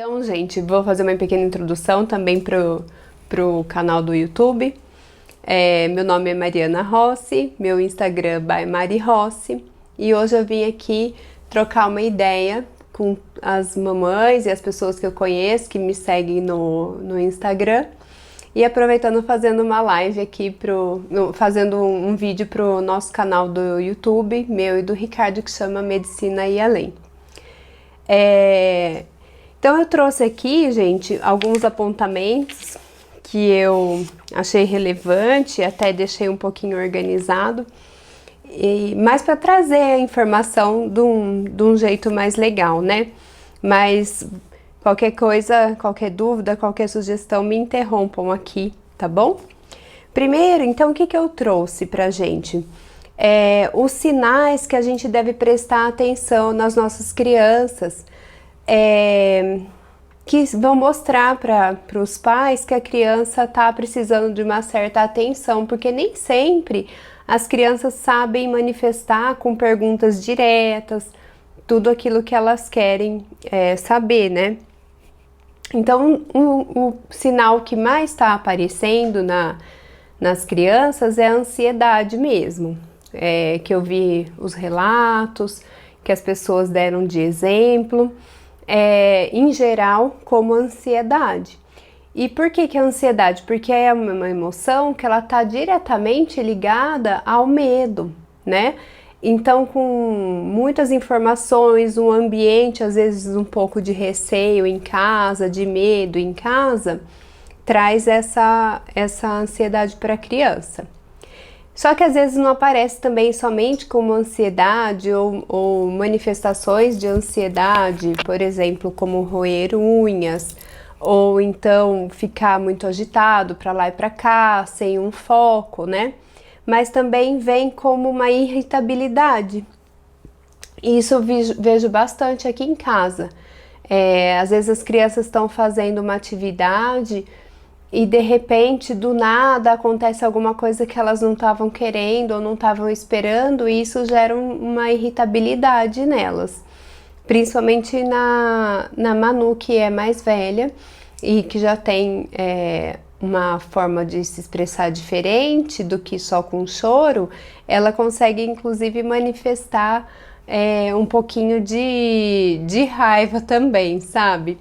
Então, gente, vou fazer uma pequena introdução também pro canal do YouTube. Meu nome é Mariana Rossi, meu Instagram é by Mari Rossi, e hoje eu vim aqui trocar uma ideia com as mamães e as pessoas que eu conheço, que me seguem no Instagram, e aproveitando fazendo uma live aqui, fazendo um vídeo pro nosso canal do YouTube, meu e do Ricardo, que chama Medicina e Além. Então eu trouxe aqui, gente, alguns apontamentos que eu achei relevante, até deixei um pouquinho organizado, mas para trazer a informação de um jeito mais legal, né? Mas qualquer coisa, qualquer dúvida, qualquer sugestão, me interrompam aqui, tá bom? Primeiro, então, o que eu trouxe pra gente? Os sinais que a gente deve prestar atenção nas nossas crianças, que vão mostrar para os pais que a criança está precisando de uma certa atenção, porque nem sempre as crianças sabem manifestar com perguntas diretas tudo aquilo que elas querem saber, né? Então, o sinal que mais está aparecendo nas crianças é a ansiedade mesmo, que eu vi os relatos que as pessoas deram de exemplo. Em geral, como ansiedade. E por que a ansiedade? Porque é uma emoção que ela está diretamente ligada ao medo, né? Então, com muitas informações, um ambiente, às vezes um pouco de receio em casa, de medo em casa, traz essa ansiedade para a criança. Só que às vezes não aparece também somente como ansiedade ou manifestações de ansiedade, por exemplo, como roer unhas, ou então ficar muito agitado para lá e para cá, sem um foco, né? Mas também vem como uma irritabilidade. E isso eu vejo bastante aqui em casa. Às vezes as crianças estão fazendo uma atividade e de repente, do nada, acontece alguma coisa que elas não estavam querendo ou não estavam esperando, e isso gera uma irritabilidade nelas. Principalmente na Manu, que é mais velha e que já tem uma forma de se expressar diferente do que só com choro, ela consegue inclusive manifestar um pouquinho de raiva também, sabe?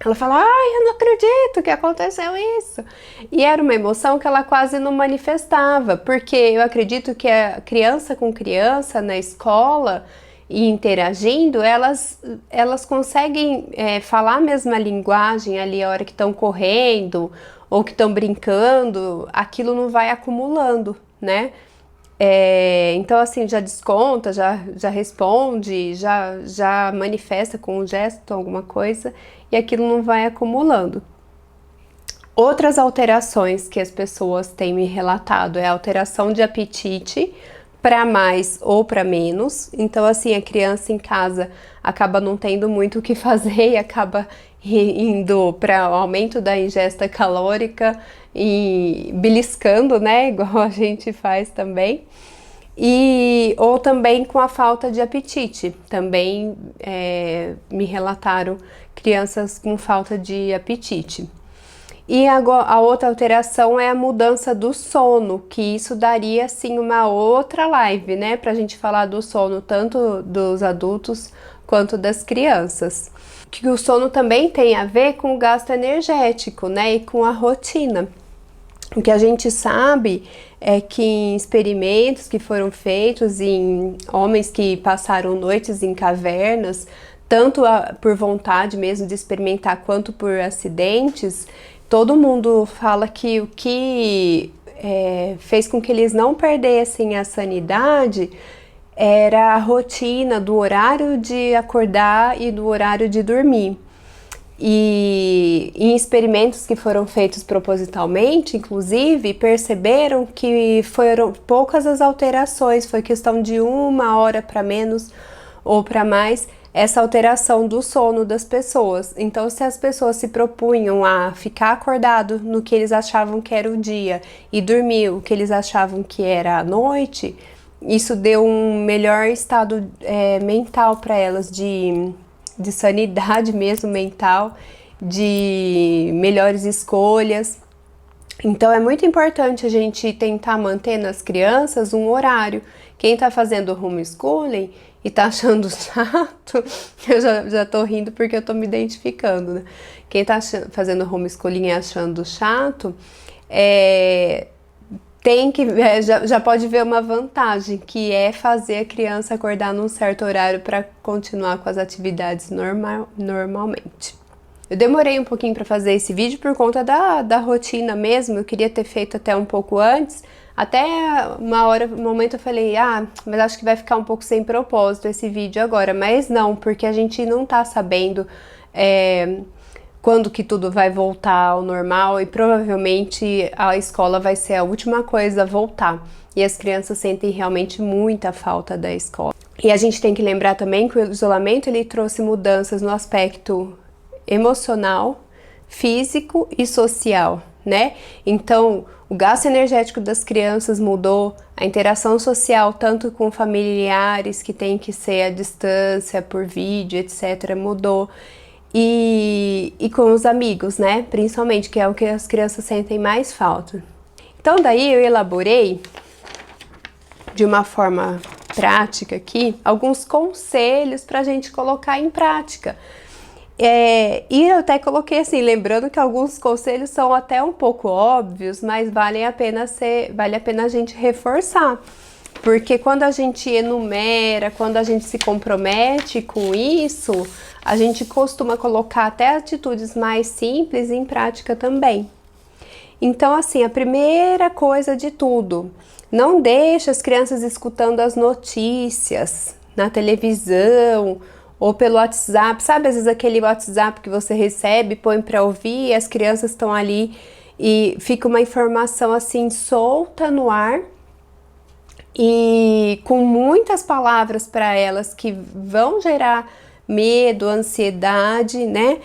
Ela fala, ai, eu não acredito que aconteceu isso. E era uma emoção que ela quase não manifestava, porque eu acredito que a criança com criança na escola e interagindo, elas conseguem falar a mesma linguagem ali a hora que estão correndo ou que estão brincando, aquilo não vai acumulando, né? Então assim, já desconta, já responde, já manifesta com um gesto alguma coisa e aquilo não vai acumulando. Outras alterações que as pessoas têm me relatado é a alteração de apetite para mais ou para menos. Então assim, a criança em casa acaba não tendo muito o que fazer e acaba indo para o aumento da ingesta calórica e beliscando, né, igual a gente faz também. Ou também com a falta de apetite, também me relataram crianças com falta de apetite. E a outra alteração é a mudança do sono, que isso daria assim uma outra live, né, pra gente falar do sono tanto dos adultos quanto das crianças. Que o sono também tem a ver com o gasto energético, né, e com a rotina. O que a gente sabe é que em experimentos que foram feitos em homens que passaram noites em cavernas, tanto por vontade mesmo de experimentar quanto por acidentes, todo mundo fala que o que fez com que eles não perdessem a sanidade era a rotina do horário de acordar e do horário de dormir. E em experimentos que foram feitos propositalmente, inclusive, perceberam que foram poucas as alterações, foi questão de 1 hora para menos ou para mais, essa alteração do sono das pessoas. Então, se as pessoas se propunham a ficar acordado no que eles achavam que era o dia e dormir o que eles achavam que era a noite, isso deu um melhor estado mental para elas de sanidade mesmo mental, de melhores escolhas. Então é muito importante a gente tentar manter nas crianças um horário. Quem tá fazendo homeschooling e tá achando chato, eu já tô rindo porque eu tô me identificando, né? Quem tá fazendo homeschooling e achando chato, já pode ver uma vantagem, que é fazer a criança acordar num certo horário para continuar com as atividades normalmente. Eu demorei um pouquinho para fazer esse vídeo por conta da rotina mesmo, eu queria ter feito até um pouco antes, até um momento eu falei, mas acho que vai ficar um pouco sem propósito esse vídeo agora, mas não, porque a gente não tá sabendo quando que tudo vai voltar ao normal e provavelmente a escola vai ser a última coisa a voltar. E as crianças sentem realmente muita falta da escola. E a gente tem que lembrar também que o isolamento ele trouxe mudanças no aspecto emocional, físico e social, né? Então, o gasto energético das crianças mudou, a interação social, tanto com familiares que tem que ser à distância, por vídeo, etc., mudou. E com os amigos, né? Principalmente, que é o que as crianças sentem mais falta. Então, daí eu elaborei, de uma forma prática aqui, alguns conselhos para a gente colocar em prática. E eu até coloquei assim, lembrando que alguns conselhos são até um pouco óbvios, mas vale a pena a gente reforçar. Porque quando a gente enumera, quando a gente se compromete com isso, a gente costuma colocar até atitudes mais simples em prática também. Então, assim, a primeira coisa de tudo, não deixe as crianças escutando as notícias na televisão ou pelo WhatsApp. Sabe, às vezes aquele WhatsApp que você recebe, põe para ouvir e as crianças estão ali e fica uma informação assim solta no ar. E com muitas palavras para elas que vão gerar medo, ansiedade, né?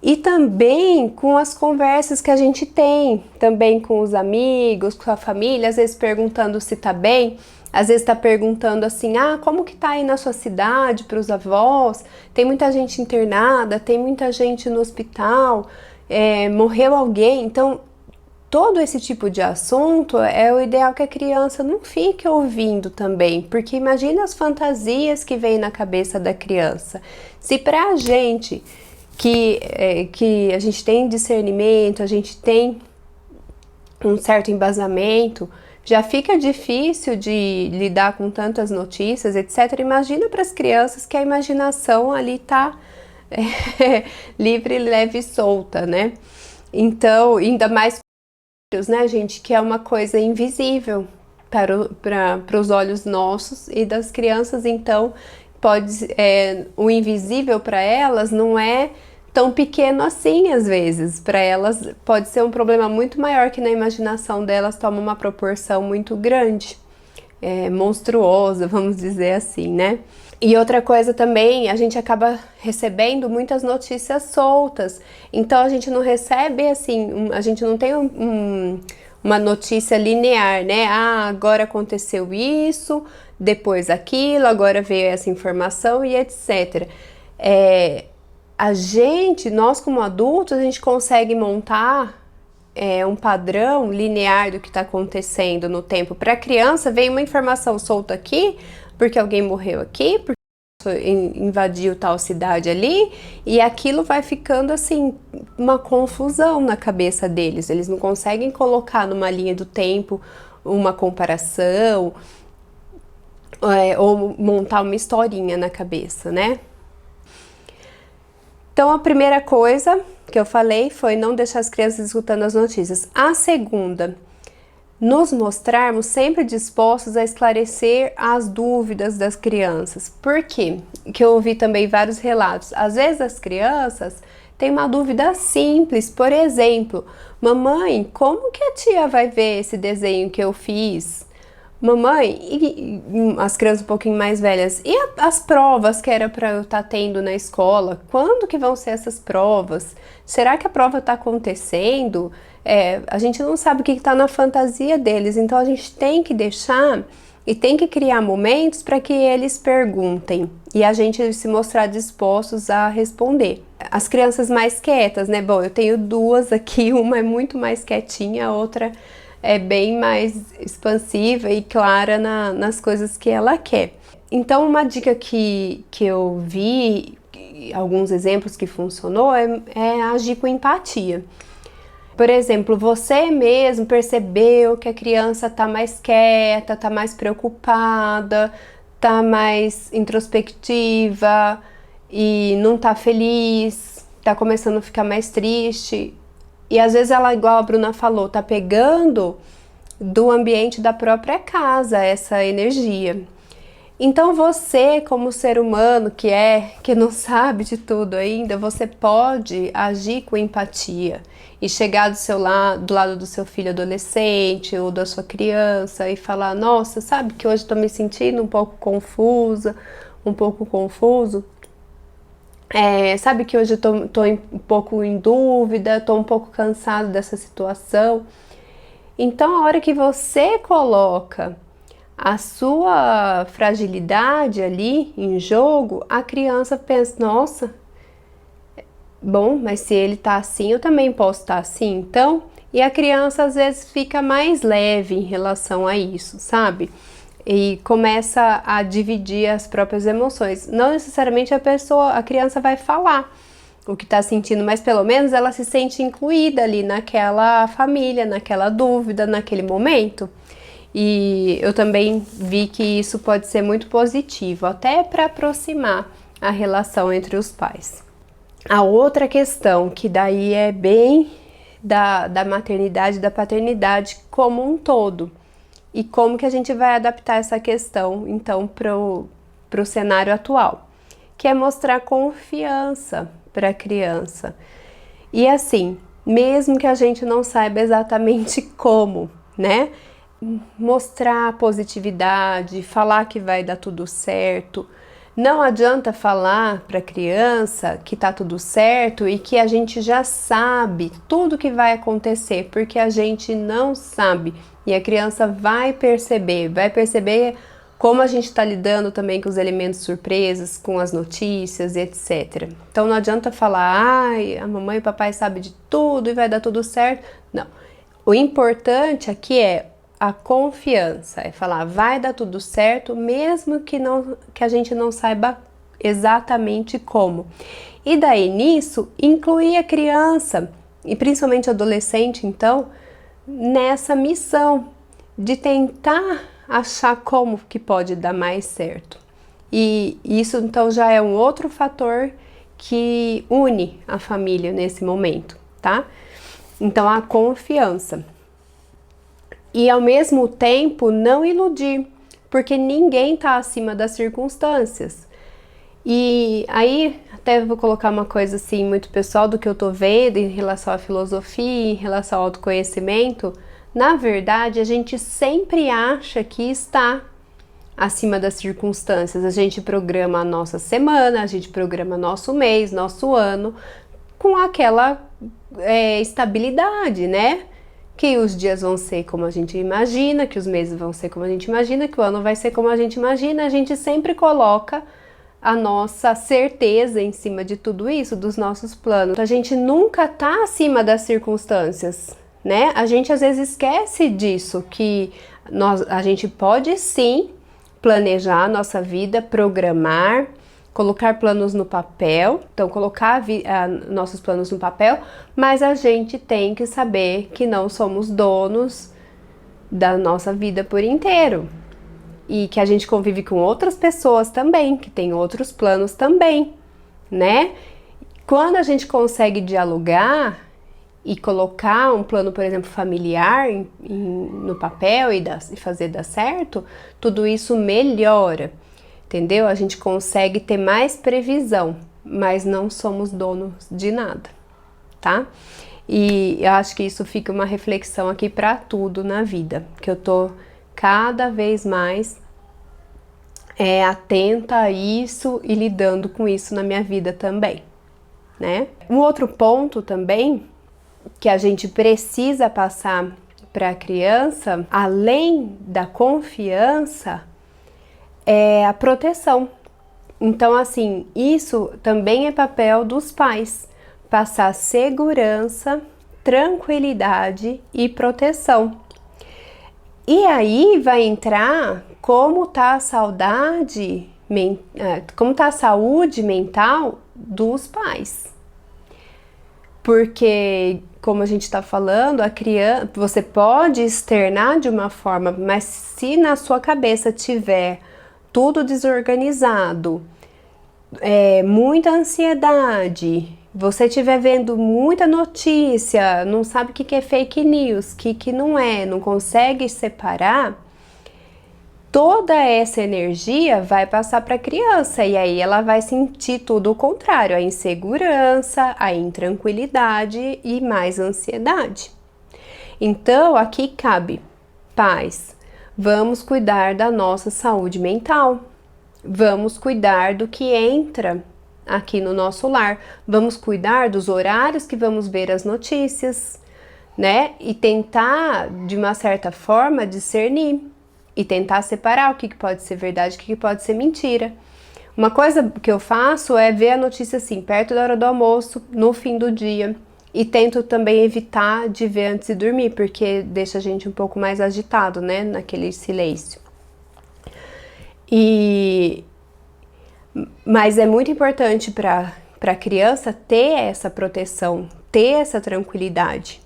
E também com as conversas que a gente tem, também com os amigos, com a família, às vezes perguntando se tá bem, às vezes tá perguntando assim, como que tá aí na sua cidade para os avós? Tem muita gente internada, tem muita gente no hospital, morreu alguém, então todo esse tipo de assunto é o ideal que a criança não fique ouvindo também, porque imagina as fantasias que vem na cabeça da criança. Se pra gente que a gente tem discernimento, a gente tem um certo embasamento, já fica difícil de lidar com tantas notícias, etc. Imagina para as crianças que a imaginação ali tá livre, leve e solta, né? Então, ainda mais né, gente, que é uma coisa invisível para os olhos nossos e das crianças, então o invisível para elas não é tão pequeno assim, às vezes. Para elas pode ser um problema muito maior, que na imaginação delas toma uma proporção muito grande, monstruosa, vamos dizer assim, né? E outra coisa também, a gente acaba recebendo muitas notícias soltas, então a gente não recebe assim, a gente não tem uma notícia linear, né? Agora aconteceu isso, depois aquilo, agora veio essa informação e etc. Nós como adultos, a gente consegue montar um padrão linear do que está acontecendo no tempo. Para a criança, vem uma informação solta aqui, porque alguém morreu aqui, porque invadiu tal cidade ali, e aquilo vai ficando assim, uma confusão na cabeça deles. Eles não conseguem colocar numa linha do tempo uma comparação, ou montar uma historinha na cabeça, né? Então, a primeira coisa que eu falei foi não deixar as crianças escutando as notícias. A segunda, nos mostrarmos sempre dispostos a esclarecer as dúvidas das crianças. Por quê? Que eu ouvi também vários relatos. Às vezes as crianças têm uma dúvida simples, por exemplo, mamãe, como que a tia vai ver esse desenho que eu fiz? Mamãe, e as crianças um pouquinho mais velhas, e as provas que era para eu estar tendo na escola? Quando que vão ser essas provas? Será que a prova está acontecendo? A gente não sabe o que está na fantasia deles, então a gente tem que deixar e tem que criar momentos para que eles perguntem e a gente se mostrar dispostos a responder. As crianças mais quietas, né? Bom, eu tenho duas aqui, uma é muito mais quietinha, a outra é bem mais expansiva e clara nas coisas que ela quer. Então, uma dica que eu vi, alguns exemplos que funcionou, é agir com empatia. Por exemplo, você mesmo percebeu que a criança está mais quieta, está mais preocupada, está mais introspectiva e não está feliz, está começando a ficar mais triste. E às vezes ela, igual a Bruna falou, está pegando do ambiente da própria casa essa energia. Então você, como ser humano que não sabe de tudo ainda, você pode agir com empatia e chegar do lado do seu filho adolescente ou da sua criança e falar: nossa, sabe que hoje estou me sentindo um pouco confusa, um pouco confuso? Sabe que hoje eu tô um pouco em dúvida, estou um pouco cansado dessa situação. Então, a hora que você coloca a sua fragilidade ali em jogo, a criança pensa: nossa, bom, mas se ele tá assim, eu também posso estar assim, então. E a criança às vezes fica mais leve em relação a isso, sabe? E começa a dividir as próprias emoções. Não necessariamente a criança vai falar o que tá sentindo, mas pelo menos ela se sente incluída ali naquela família, naquela dúvida, naquele momento. E eu também vi que isso pode ser muito positivo, até para aproximar a relação entre os pais. A outra questão, que daí é bem da maternidade e da paternidade como um todo, e como que a gente vai adaptar essa questão, então, pro cenário atual, que é mostrar confiança para a criança. E assim, mesmo que a gente não saiba exatamente como, né? Mostrar positividade, falar que vai dar tudo certo. Não adianta falar para a criança que tá tudo certo e que a gente já sabe tudo que vai acontecer, porque a gente não sabe. E a criança vai perceber como a gente está lidando também com os elementos surpresas, com as notícias, etc. Então não adianta falar: ai, a mamãe e o papai sabem de tudo e vai dar tudo certo. Não. O importante aqui é a confiança, é falar: vai dar tudo certo, mesmo que a gente não saiba exatamente como. E daí nisso, incluir a criança, e principalmente adolescente, então, nessa missão de tentar achar como que pode dar mais certo. E isso então já é um outro fator que une a família nesse momento, tá? Então a confiança. E ao mesmo tempo não iludir, porque ninguém tá acima das circunstâncias. E aí até vou colocar uma coisa assim muito pessoal do que eu tô vendo em relação à filosofia, em relação ao autoconhecimento. Na verdade, a gente sempre acha que está acima das circunstâncias. A gente programa a nossa semana, a gente programa nosso mês, nosso ano, com aquela estabilidade, né? Que os dias vão ser como a gente imagina, que os meses vão ser como a gente imagina, que o ano vai ser como a gente imagina. A gente sempre coloca a nossa certeza em cima de tudo isso, dos nossos planos. A gente nunca tá acima das circunstâncias, né? A gente às vezes esquece disso, que a gente pode sim planejar a nossa vida, programar, colocar planos no papel, então colocar nossos planos no papel, mas a gente tem que saber que não somos donos da nossa vida por inteiro e que a gente convive com outras pessoas também, que tem outros planos também, né? Quando a gente consegue dialogar e colocar um plano, por exemplo, familiar no papel e fazer dar certo, tudo isso melhora. Entendeu? A gente consegue ter mais previsão, mas não somos donos de nada, tá? E eu acho que isso fica uma reflexão aqui para tudo na vida, que eu tô cada vez mais atenta a isso e lidando com isso na minha vida também, né? Um outro ponto também que a gente precisa passar para a criança, além da confiança, é a proteção. Então, assim, isso também é papel dos pais, passar segurança, tranquilidade e proteção. E aí vai entrar como tá a saudade, como tá a saúde mental dos pais. Porque, como a gente está falando, a criança, você pode externar de uma forma, mas se na sua cabeça tiver tudo desorganizado, muita ansiedade, você estiver vendo muita notícia, não sabe o que é fake news, o que não é, não consegue separar, toda essa energia vai passar para a criança e aí ela vai sentir tudo o contrário, a insegurança, a intranquilidade e mais ansiedade. Então, aqui cabe, pais, vamos cuidar da nossa saúde mental, vamos cuidar do que entra aqui no nosso lar, vamos cuidar dos horários que vamos ver as notícias, né? E tentar, de uma certa forma, discernir e tentar separar o que pode ser verdade e o que pode ser mentira. Uma coisa que eu faço é ver a notícia assim, perto da hora do almoço, no fim do dia, e tento também evitar de ver antes de dormir, porque deixa a gente um pouco mais agitado, né? Naquele silêncio. Mas é muito importante para a criança ter essa proteção, ter essa tranquilidade.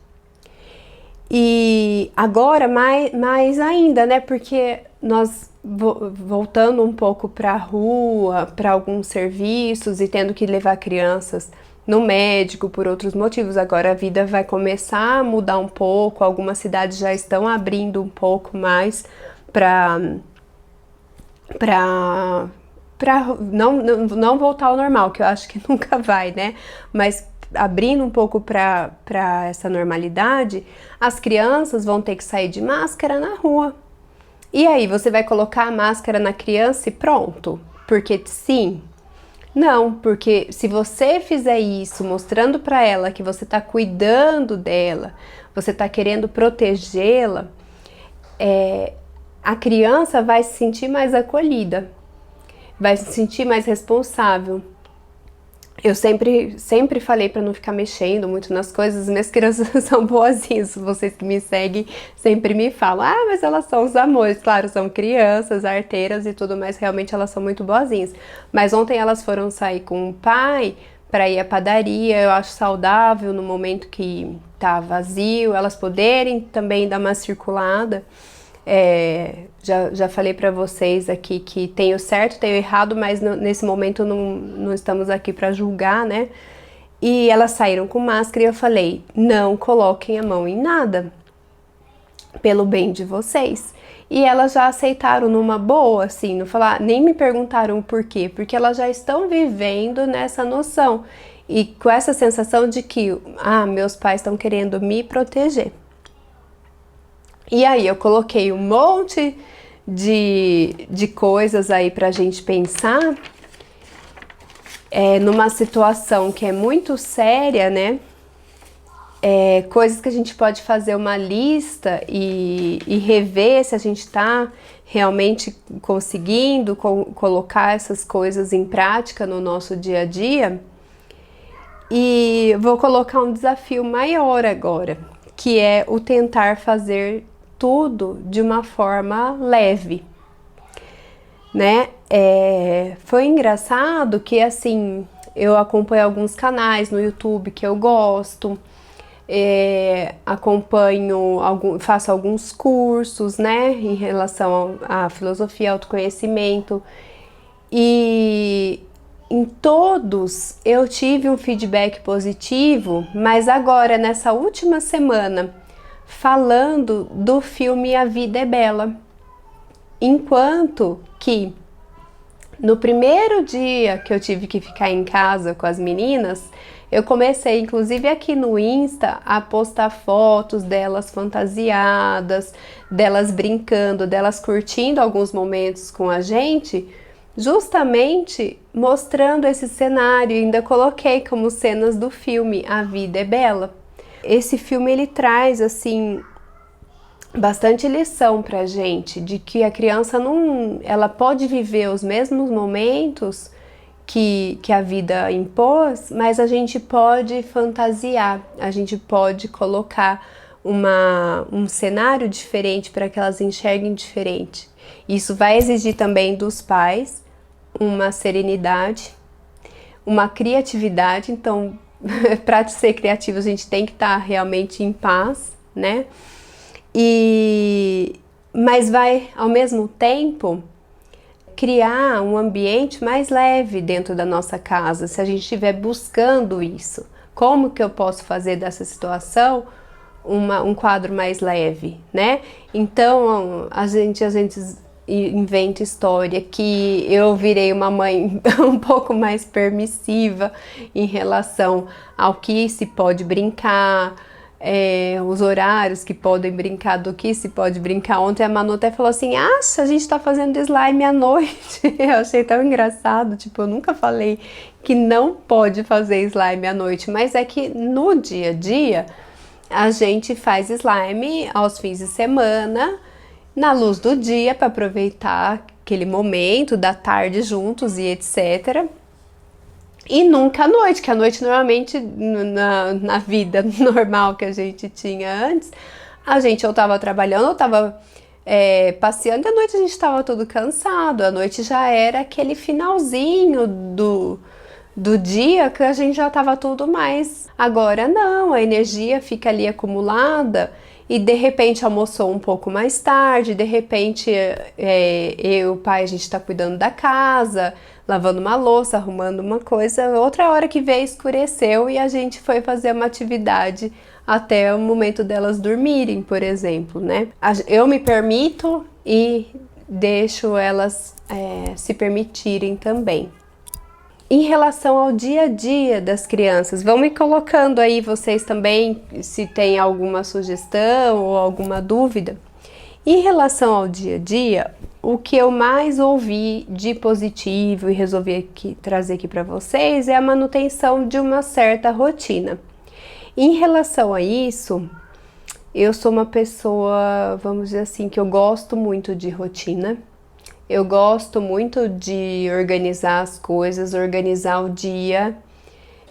E agora mais ainda, né? Porque nós voltando um pouco para a rua, para alguns serviços e tendo que levar crianças no médico por outros motivos. Agora a vida vai começar a mudar um pouco, algumas cidades já estão abrindo um pouco mais para não voltar ao normal, que eu acho que nunca vai, né? Mas abrindo um pouco para essa normalidade, as crianças vão ter que sair de máscara na rua. E aí, você vai colocar a máscara na criança e pronto? Porque sim? Não, porque se você fizer isso, mostrando para ela que você está cuidando dela, você está querendo protegê-la, a criança vai se sentir mais acolhida, vai se sentir mais responsável. Eu sempre falei para não ficar mexendo muito nas coisas, minhas crianças são boazinhas, vocês que me seguem sempre me falam, mas elas são os amores, claro, são crianças, arteiras e tudo mais, realmente elas são muito boazinhas. Mas ontem elas foram sair com o pai para ir à padaria, eu acho saudável no momento que tá vazio, elas poderem também dar uma circulada. Já falei para vocês aqui que tem o certo, tem o errado, mas nesse momento não estamos aqui para julgar, né? E elas saíram com máscara e eu falei, não coloquem a mão em nada, pelo bem de vocês. E elas já aceitaram numa boa, assim, não falar, nem me perguntaram o porquê, porque elas já estão vivendo nessa noção e com essa sensação de que, meus pais estão querendo me proteger. E aí eu coloquei um monte de coisas aí pra gente pensar, numa situação que é muito séria, né? Coisas que a gente pode fazer uma lista e rever se a gente tá realmente conseguindo colocar essas coisas em prática no nosso dia a dia. E vou colocar um desafio maior agora, que é o tentar fazer tudo de uma forma leve, né? Foi engraçado que, assim, eu acompanho alguns canais no YouTube que eu gosto, faço alguns cursos, né, em relação à filosofia, autoconhecimento, e em todos eu tive um feedback positivo, mas agora, nessa última semana, falando do filme A Vida é Bela. Enquanto que no primeiro dia que eu tive que ficar em casa com as meninas, eu comecei, inclusive aqui no Insta, a postar fotos delas fantasiadas, delas brincando, delas curtindo alguns momentos com a gente, justamente mostrando esse cenário. Ainda coloquei como cenas do filme A Vida é Bela. Esse filme, ele traz, assim, bastante lição pra gente de que a criança não, ela pode viver os mesmos momentos que a vida impôs, mas a gente pode fantasiar, a gente pode colocar um cenário diferente para que elas enxerguem diferente. Isso vai exigir também dos pais uma serenidade, uma criatividade. Então, para ser criativo, a gente tem que estar realmente em paz, né? Mas vai, ao mesmo tempo, criar um ambiente mais leve dentro da nossa casa, se a gente estiver buscando isso. Como que eu posso fazer dessa situação um quadro mais leve, né? Então, a gente inventa história que eu virei uma mãe um pouco mais permissiva em relação ao que se pode brincar, os horários que podem brincar, do que se pode brincar. Ontem a Manu até falou assim, a gente tá fazendo slime à noite. Eu achei tão engraçado, tipo, eu nunca falei que não pode fazer slime à noite, mas é que no dia a dia a gente faz slime aos fins de semana, na luz do dia, para aproveitar aquele momento da tarde juntos e etc. E nunca à noite, que à noite normalmente na vida normal que a gente tinha antes, a gente ou tava trabalhando ou tava passeando, e à noite a gente tava todo cansado, à noite já era aquele finalzinho do dia que a gente já tava tudo mais. Agora não, a energia fica ali acumulada e de repente almoçou um pouco mais tarde, de repente eu e o pai a gente tá cuidando da casa, lavando uma louça, arrumando uma coisa, outra hora que veio escureceu e a gente foi fazer uma atividade até o momento delas dormirem, por exemplo, né? Eu me permito e deixo elas se permitirem também. Em relação ao dia a dia das crianças, vão me colocando aí vocês também se tem alguma sugestão ou alguma dúvida. Em relação ao dia a dia, o que eu mais ouvi de positivo e resolvi trazer aqui para vocês é a manutenção de uma certa rotina. Em relação a isso, eu sou uma pessoa, vamos dizer assim, que eu gosto muito de rotina. Eu gosto muito de organizar as coisas, organizar o dia,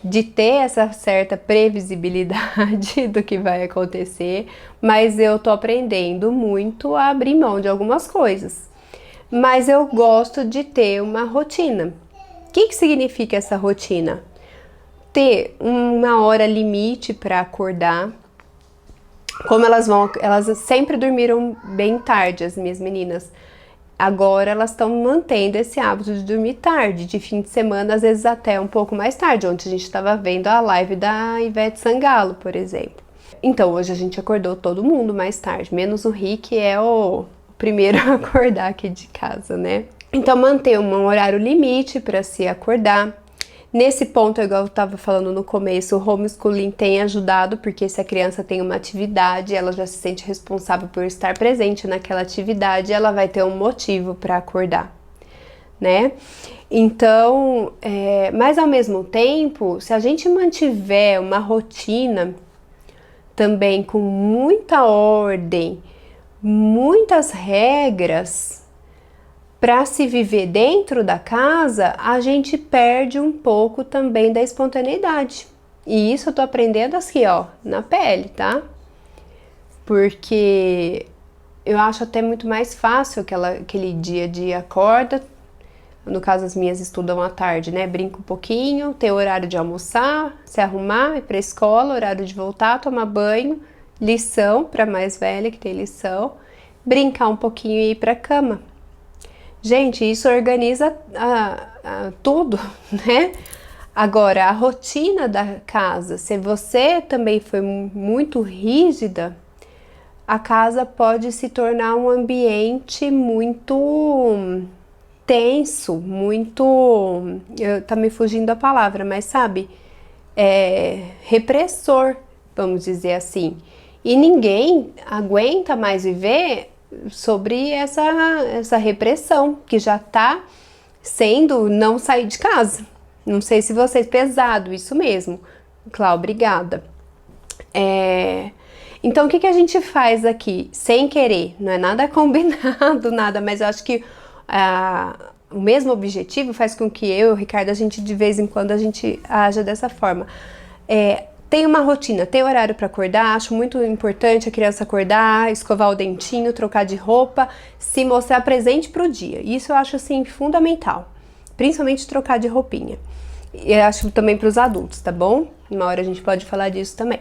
de ter essa certa previsibilidade do que vai acontecer, mas eu tô aprendendo muito a abrir mão de algumas coisas. Mas eu gosto de ter uma rotina. O que significa essa rotina? Ter uma hora limite para acordar. Como elas sempre dormiram bem tarde, as minhas meninas. Agora elas estão mantendo esse hábito de dormir tarde, de fim de semana, às vezes até um pouco mais tarde. Ontem a gente estava vendo a live da Ivete Sangalo, por exemplo. Então hoje a gente acordou todo mundo mais tarde, menos o Rick, que é o primeiro a acordar aqui de casa, né? Então manter um horário limite para se acordar. Nesse ponto, igual eu estava falando no começo, o homeschooling tem ajudado, porque se a criança tem uma atividade, ela já se sente responsável por estar presente naquela atividade, ela vai ter um motivo para acordar, né? Então, mas ao mesmo tempo, se a gente mantiver uma rotina também com muita ordem, muitas regras, para se viver dentro da casa, a gente perde um pouco também da espontaneidade. E isso eu tô aprendendo assim, ó, na pele, tá? Porque eu acho até muito mais fácil aquele dia de acorda. No caso, as minhas estudam à tarde, né? Brinca um pouquinho, tem horário de almoçar, se arrumar, ir pra escola, horário de voltar, tomar banho, lição para mais velha que tem lição, brincar um pouquinho e ir pra cama. Gente, isso organiza tudo, né? Agora, a rotina da casa, se você também foi muito rígida, a casa pode se tornar um ambiente muito tenso, muito... tá me fugindo a palavra, mas sabe? Repressor, vamos dizer assim. E ninguém aguenta mais viver sobre essa repressão que já tá sendo não sair de casa. Não sei se vocês... Pesado, isso mesmo. Cláudia, obrigada. Então, o que a gente faz aqui? Sem querer, não é nada combinado, nada, mas eu acho que o mesmo objetivo faz com que eu e o Ricardo, a gente de vez em quando, a gente haja dessa forma. Tem uma rotina, tem horário para acordar, acho muito importante a criança acordar, escovar o dentinho, trocar de roupa, se mostrar presente para o dia. Isso eu acho, assim, fundamental, principalmente trocar de roupinha. E eu acho também para os adultos, tá bom? Uma hora a gente pode falar disso também.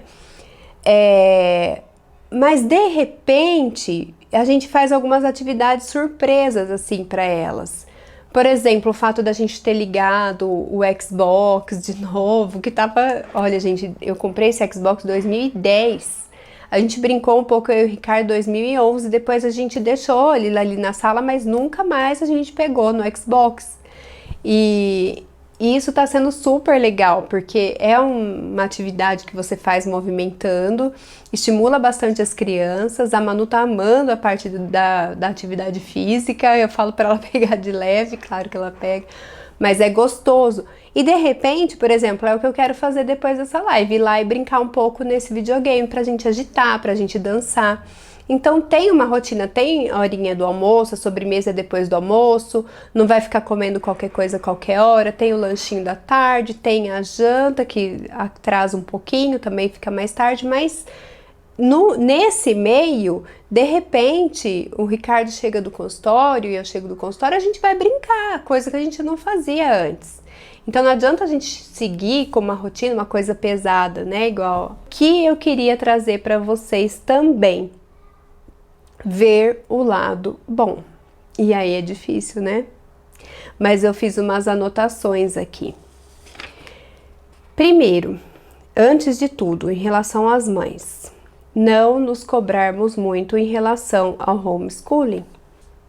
Mas de repente a gente faz algumas atividades surpresas assim para elas. Por exemplo, o fato da gente ter ligado o Xbox de novo, que tava... Olha, gente, eu comprei esse Xbox em 2010. A gente brincou um pouco, eu e o Ricardo, em 2011. Depois a gente deixou ele ali na sala, mas nunca mais a gente pegou no Xbox. E isso tá sendo super legal, porque é uma atividade que você faz movimentando, estimula bastante as crianças. A Manu tá amando a parte da atividade física, eu falo para ela pegar de leve, claro que ela pega, mas é gostoso. E de repente, por exemplo, é o que eu quero fazer depois dessa live, ir lá e brincar um pouco nesse videogame, pra gente agitar, pra gente dançar. Então tem uma rotina, tem a horinha do almoço, a sobremesa depois do almoço, não vai ficar comendo qualquer coisa a qualquer hora, tem o lanchinho da tarde, tem a janta que atrasa um pouquinho, também fica mais tarde, mas nesse meio, de repente, o Ricardo chega do consultório e eu chego do consultório, a gente vai brincar, coisa que a gente não fazia antes. Então não adianta a gente seguir com uma rotina, uma coisa pesada, né? Igual que eu queria trazer para vocês também. Ver o lado bom. E aí é difícil, né? Mas eu fiz umas anotações aqui. Primeiro, antes de tudo, em relação às mães, não nos cobrarmos muito em relação ao homeschooling.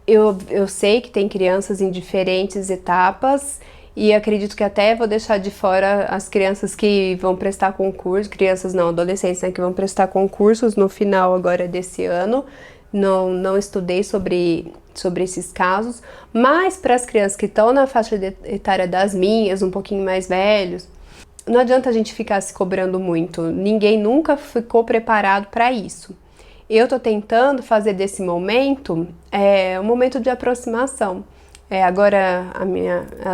Eu sei que tem crianças em diferentes etapas e acredito que até vou deixar de fora as crianças que vão prestar concurso, crianças não, adolescentes, né, que vão prestar concursos no final agora desse ano. Não estudei sobre esses casos, mas para as crianças que estão na faixa etária das minhas, um pouquinho mais velhos, não adianta a gente ficar se cobrando muito, ninguém nunca ficou preparado para isso. Eu tô tentando fazer desse momento um momento de aproximação. Agora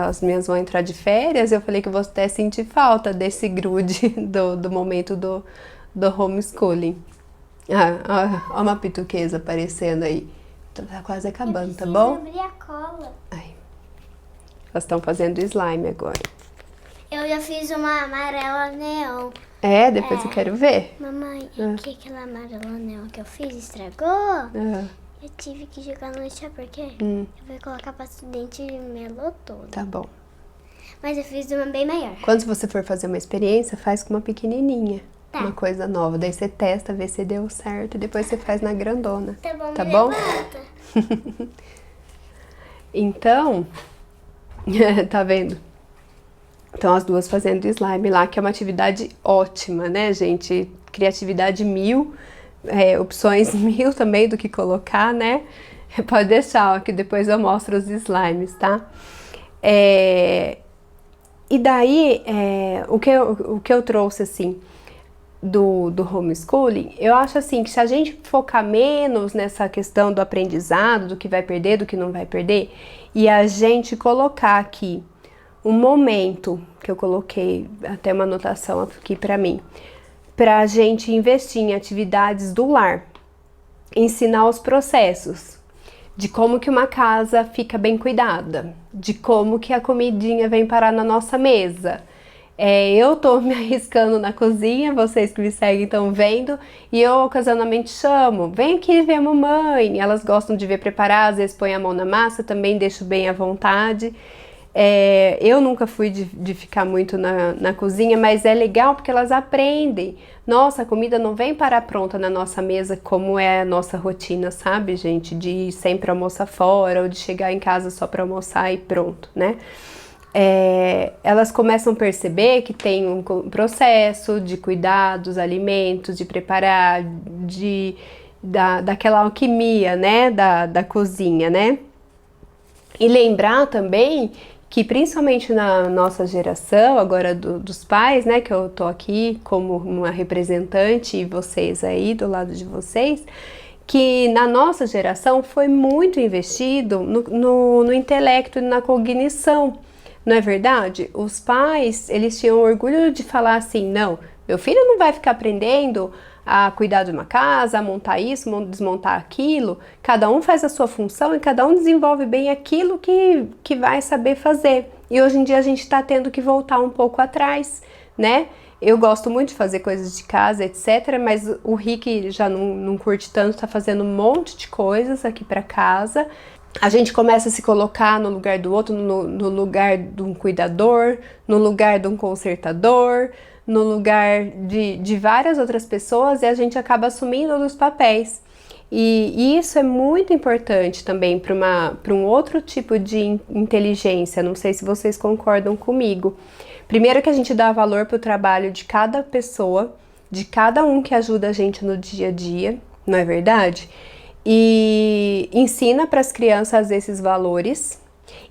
as minhas vão entrar de férias, eu falei que eu vou até sentir falta desse grude do momento do homeschooling. Olha uma pituqueza aparecendo aí. Tá quase acabando, tá bom? Eu preciso abrir a cola. Ai. Elas estão fazendo slime agora. Eu já fiz uma amarela neon. Depois eu quero ver. Mamãe, que aquela amarela neon que eu fiz estragou? Eu tive que jogar no lixo porque eu vou colocar pasta de dente e melou todo. Tá bom. Mas eu fiz uma bem maior. Quando você for fazer uma experiência, faz com uma pequenininha. Tá. Uma coisa nova. Daí você testa, vê se deu certo e depois você faz na grandona. Tá bom, Tá me bom? levanta. Então, tá vendo? Então as duas fazendo slime lá, que é uma atividade ótima, né, gente? Criatividade 1000, opções 1000 também do que colocar, né? Pode deixar, ó, que depois eu mostro os slimes, tá? E daí, o que eu trouxe, assim, do homeschooling, eu acho assim que se a gente focar menos nessa questão do aprendizado, do que vai perder, do que não vai perder, e a gente colocar aqui um momento, que eu coloquei até uma anotação aqui pra mim, pra gente investir em atividades do lar, ensinar os processos, de como que uma casa fica bem cuidada, de como que a comidinha vem parar na nossa mesa. Eu tô me arriscando na cozinha, vocês que me seguem estão vendo, e eu ocasionalmente chamo, vem aqui ver a mamãe. Elas gostam de ver preparar, às vezes põe a mão na massa, também deixo bem à vontade. Eu nunca fui de ficar muito na cozinha, mas é legal porque elas aprendem. Nossa, a comida não vem parar pronta na nossa mesa como é a nossa rotina, sabe, gente? De sempre almoçar fora ou de chegar em casa só para almoçar e pronto, né? Elas começam a perceber que tem um processo de cuidar dos alimentos, de preparar, daquela alquimia, né, da cozinha, né? E lembrar também que principalmente na nossa geração, agora dos pais, né, que eu tô aqui como uma representante e vocês aí do lado de vocês, que na nossa geração foi muito investido no intelecto e na cognição, não é verdade? Os pais, eles tinham orgulho de falar assim, não, meu filho não vai ficar aprendendo a cuidar de uma casa, a montar isso, desmontar aquilo, cada um faz a sua função e cada um desenvolve bem aquilo que vai saber fazer. E hoje em dia a gente está tendo que voltar um pouco atrás, né? Eu gosto muito de fazer coisas de casa, etc, mas o Rick já não curte tanto, tá fazendo um monte de coisas aqui para casa. A gente começa a se colocar no lugar do outro, no lugar de um cuidador, no lugar de um consertador, no lugar de várias outras pessoas, e a gente acaba assumindo os papéis. E isso é muito importante também para um outro tipo de inteligência, não sei se vocês concordam comigo. Primeiro que a gente dá valor para o trabalho de cada pessoa, de cada um que ajuda a gente no dia a dia, não é verdade? E ensina para as crianças esses valores,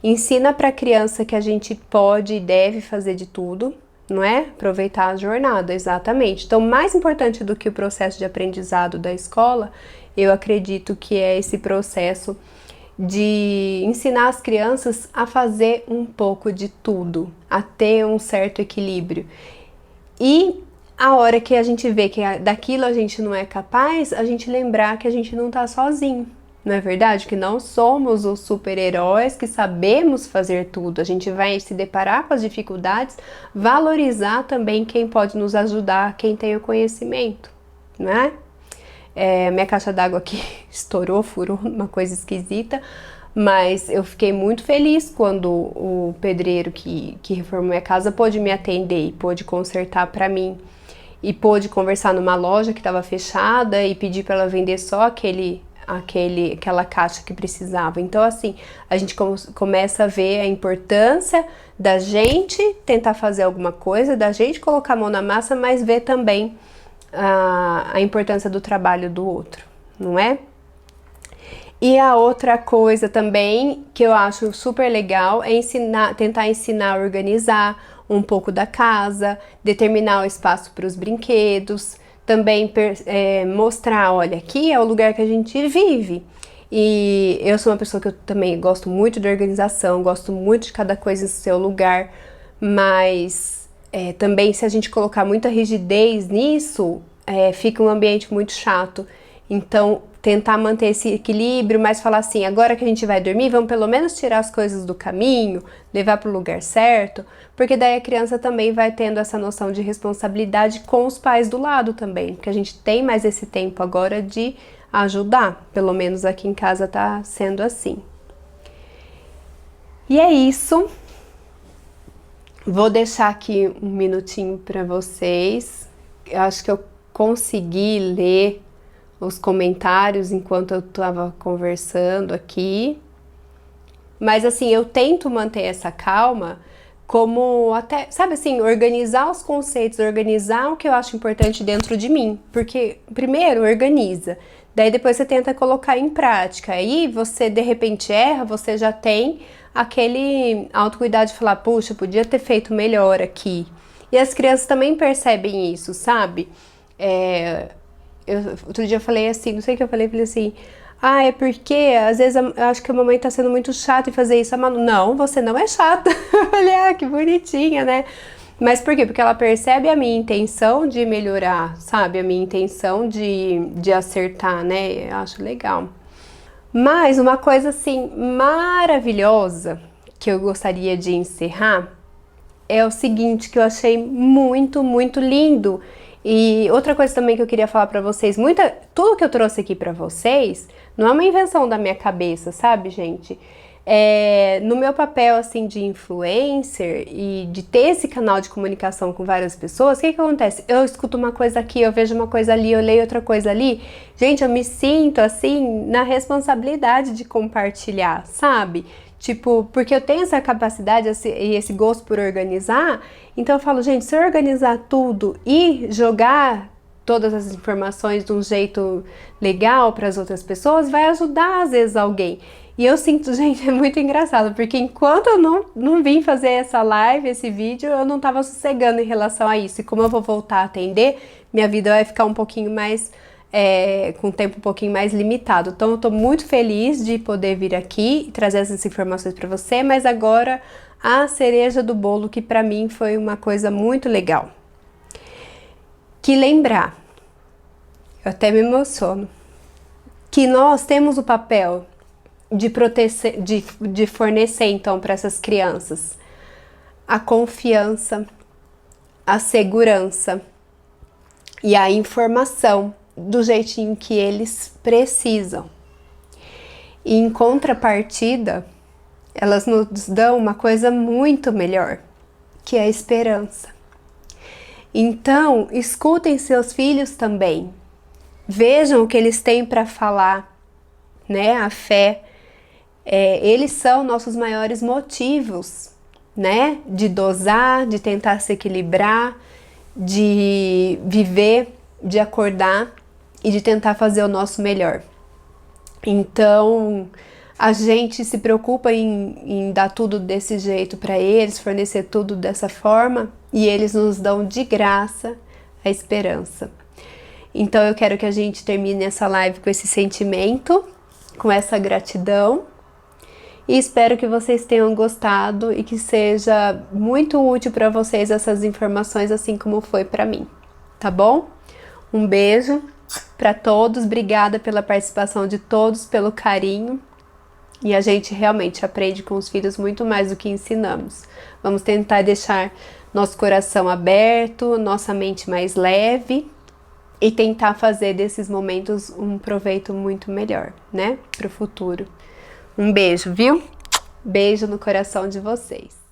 ensina para a criança que a gente pode e deve fazer de tudo, não é? Aproveitar a jornada, exatamente. Então, mais importante do que o processo de aprendizado da escola, eu acredito que é esse processo de ensinar as crianças a fazer um pouco de tudo, a ter um certo equilíbrio. E a hora que a gente vê que daquilo a gente não é capaz, a gente lembrar que a gente não tá sozinho. Não é verdade? Que não somos os super-heróis que sabemos fazer tudo. A gente vai se deparar com as dificuldades, valorizar também quem pode nos ajudar, quem tem o conhecimento, não é? Minha caixa d'água aqui estourou, furou, uma coisa esquisita, mas eu fiquei muito feliz quando o pedreiro que reformou minha casa pôde me atender e pôde consertar para mim. E pôde conversar numa loja que estava fechada e pedir para ela vender só aquela caixa que precisava. Então, assim, a gente começa a ver a importância da gente tentar fazer alguma coisa, da gente colocar a mão na massa, mas ver também a importância do trabalho do outro, não é? E a outra coisa também que eu acho super legal é tentar ensinar a organizar um pouco da casa, determinar o espaço para os brinquedos, também mostrar, olha, aqui é o lugar que a gente vive. E eu sou uma pessoa que eu também gosto muito de organização, gosto muito de cada coisa em seu lugar, mas também se a gente colocar muita rigidez nisso, fica um ambiente muito chato. Então, tentar manter esse equilíbrio, mas falar assim, agora que a gente vai dormir, vamos pelo menos tirar as coisas do caminho, levar para o lugar certo, porque daí a criança também vai tendo essa noção de responsabilidade com os pais do lado também, porque a gente tem mais esse tempo agora de ajudar, pelo menos aqui em casa tá sendo assim. E é isso. Vou deixar aqui um minutinho para vocês. Eu acho que eu consegui ler os comentários enquanto eu estava conversando aqui. Mas assim, eu tento manter essa calma, como até, sabe assim, organizar os conceitos, organizar o que eu acho importante dentro de mim. Porque primeiro organiza, daí depois você tenta colocar em prática. Aí você de repente erra, você já tem aquele autocuidado de falar, puxa, podia ter feito melhor aqui. E as crianças também percebem isso, sabe? Outro dia eu falei assim, não sei o que eu falei assim, é porque às vezes eu acho que a mamãe tá sendo muito chata em fazer isso. A Manu, não, você não é chata. Eu falei, que bonitinha, né? Mas por quê? Porque ela percebe a minha intenção de melhorar, sabe? A minha intenção de acertar, né? Eu acho legal. Mas uma coisa assim maravilhosa que eu gostaria de encerrar é o seguinte, que eu achei muito, muito lindo. E outra coisa também que eu queria falar pra vocês, tudo que eu trouxe aqui pra vocês não é uma invenção da minha cabeça, sabe, gente? No meu papel, assim, de influencer e de ter esse canal de comunicação com várias pessoas, o que acontece? Eu escuto uma coisa aqui, eu vejo uma coisa ali, eu leio outra coisa ali. Gente, eu me sinto, assim, na responsabilidade de compartilhar, sabe? Tipo, porque eu tenho essa capacidade e esse gosto por organizar, então eu falo, gente, se eu organizar tudo e jogar todas as informações de um jeito legal para as outras pessoas, vai ajudar às vezes alguém. E eu sinto, gente, é muito engraçado, porque enquanto eu não vim fazer essa live, esse vídeo, eu não tava sossegando em relação a isso. E como eu vou voltar a atender, minha vida vai ficar um pouquinho mais, com um tempo um pouquinho mais limitado. Então eu tô muito feliz de poder vir aqui e trazer essas informações para você, mas agora a cereja do bolo, que para mim foi uma coisa muito legal. Que lembrar, eu até me emociono, que nós temos o papel de fornecer então para essas crianças a confiança, a segurança e a informação do jeitinho que eles precisam. E em contrapartida, elas nos dão uma coisa muito melhor, que é a esperança. Então, escutem seus filhos também. Vejam o que eles têm para falar, né? A fé. Eles são nossos maiores motivos, né? De dosar, de tentar se equilibrar, de viver, de acordar e de tentar fazer o nosso melhor. Então, a gente se preocupa em dar tudo desse jeito para eles, fornecer tudo dessa forma, e eles nos dão de graça a esperança. Então, eu quero que a gente termine essa live com esse sentimento, com essa gratidão. E espero que vocês tenham gostado e que seja muito útil para vocês essas informações, assim como foi para mim, tá bom? Um beijo para todos, obrigada pela participação de todos, pelo carinho. E a gente realmente aprende com os filhos muito mais do que ensinamos. Vamos tentar deixar nosso coração aberto, nossa mente mais leve e tentar fazer desses momentos um proveito muito melhor, né? Para o futuro. Um beijo, viu? Beijo no coração de vocês.